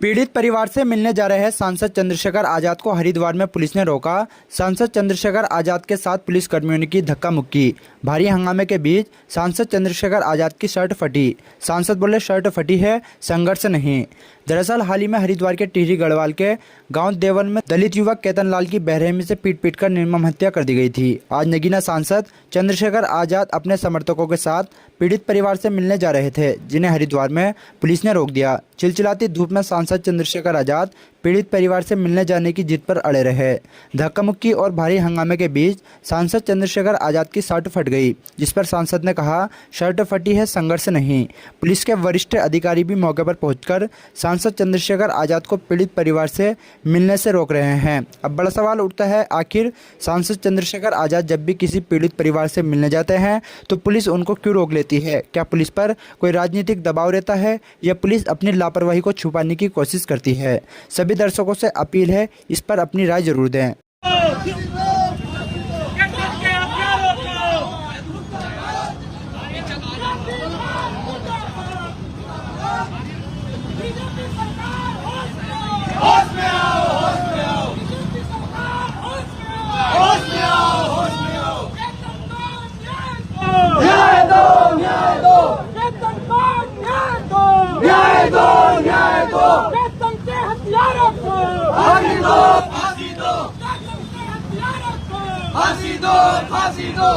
पीड़ित परिवार से मिलने जा रहे सांसद चंद्रशेखर आजाद को हरिद्वार में पुलिस ने रोका। सांसद चंद्रशेखर आजाद के साथ पुलिस कर्मियों ने की धक्का मुक्की। भारी हंगामे के बीच सांसद चंद्रशेखर आजाद की शर्ट फटी। सांसद बोले शर्ट फटी है, संघर्ष नहीं। दरअसल हाल ही में हरिद्वार के टिहरी गढ़वाल के गांव देवन में दलित युवक केतन लाल की बेरहमी से पीट कर निर्मम हत्या कर दी गई थी। आज नगीना सांसद चंद्रशेखर आजाद अपने समर्थकों के साथ पीड़ित परिवार से मिलने जा रहे थे, जिन्हें हरिद्वार में पुलिस ने रोक दिया। चिलचिलाती धूप में सांसद चंद्रशेखर आजाद पीड़ित परिवार से मिलने जाने की जिद पर अड़े रहे। धक्का मुक्की और भारी हंगामे के बीच सांसद चंद्रशेखर आजाद की शर्ट फट गई, जिस पर सांसद ने कहा शर्ट फटी है, संघर्ष नहीं। पुलिस के वरिष्ठ अधिकारी भी मौके पर पहुंचकर सांसद चंद्रशेखर आजाद को पीड़ित परिवार से मिलने से रोक रहे हैं। अब बड़ा सवाल उठता है, आखिर सांसद चंद्रशेखर आजाद जब भी किसी पीड़ित परिवार से मिलने जाते हैं तो पुलिस उनको क्यों रोक लेती है? क्या पुलिस पर कोई राजनीतिक दबाव रहता है या पुलिस अपनी लापरवाही को छुपाने की कोशिश करती है? सभी दर्शकों से अपील है, इस पर अपनी राय जरूर दें। फांसी दो, फांसी दो,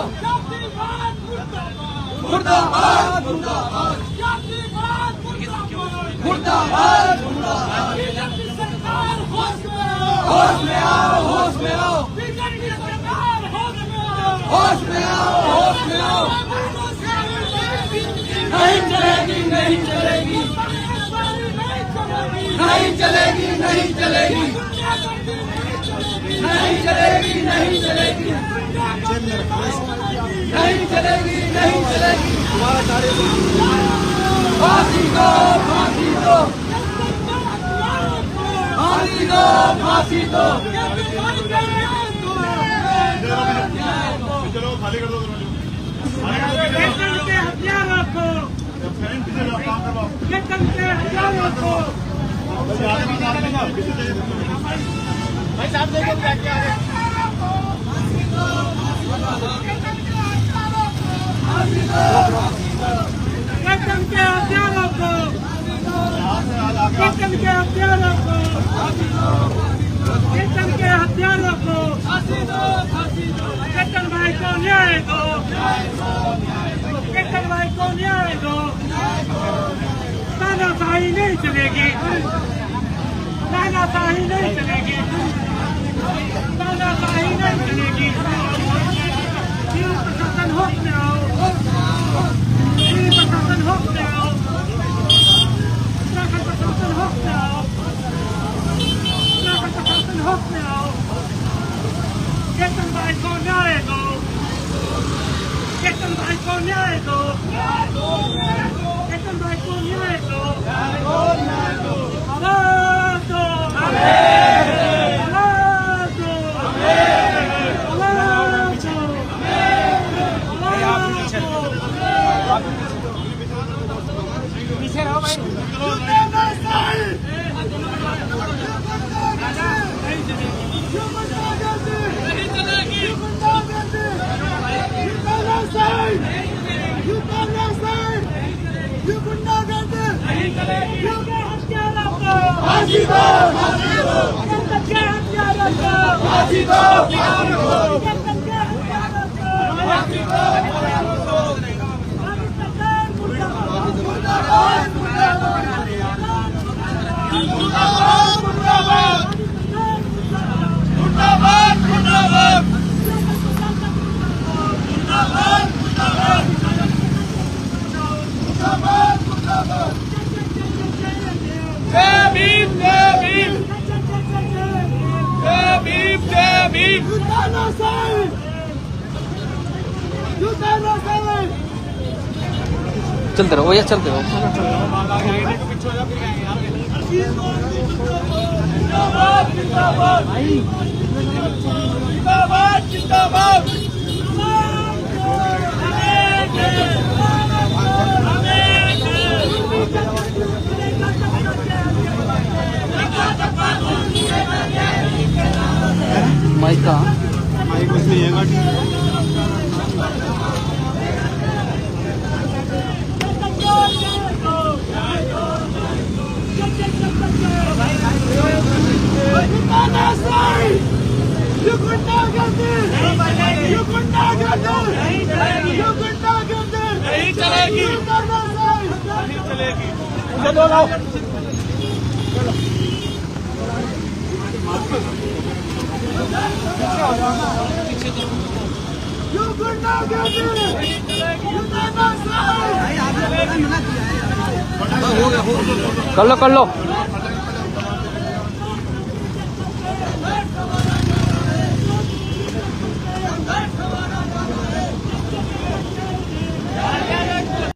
मुर्दाबाद, मुर्दाबाद, मुर्दाबाद, मुर्दाबाद। होश में आओ, होश में आओ, होश में आओ, होश में आओ। नहीं चलेगी, नहीं चलेगी, नहीं चलेगी, नहीं चलेगी, नहीं चलेगी, नहीं चलेगी, नहीं चलेगी, नहीं चलेगी। फांसी दो, फांसी दो, फांसी दो, फांसी दो। चलो खाली कर दो। भाई साहब देखो क्या क्या है। केतन के हथियारों को, केतन के हथियारों को, केतन के हथियारों को फांसी दो, फांसी दो। केतन भाई को न्याय दो, केतन भाई को न्याय दो। तानाशाही नहीं चलेगी, तानाशाही नहीं चलेगी, तानाशाही नहीं चलेगी। प्रशासन होश में आओ, प्रशासन होश में आओ, प्रशासन होश में आओ, प्रशासन होश में आओ। केतन भाई को न्याय दो, केतन भाई को न्याय दो, केतन भाई को न्याय दो। आवाज दो, आवाज दो, आवाज दो। पीछे रहो भाई। फांसी दो, फांसी दो, फांसी दो, फांसी दो। चलते रहो या चलते रहो। जिंदाबाद, जिंदाबाद, जिंदाबाद, जिंदाबाद। कुछ नहीं है नहीं चलेगी, नहीं चलेगी। कर लो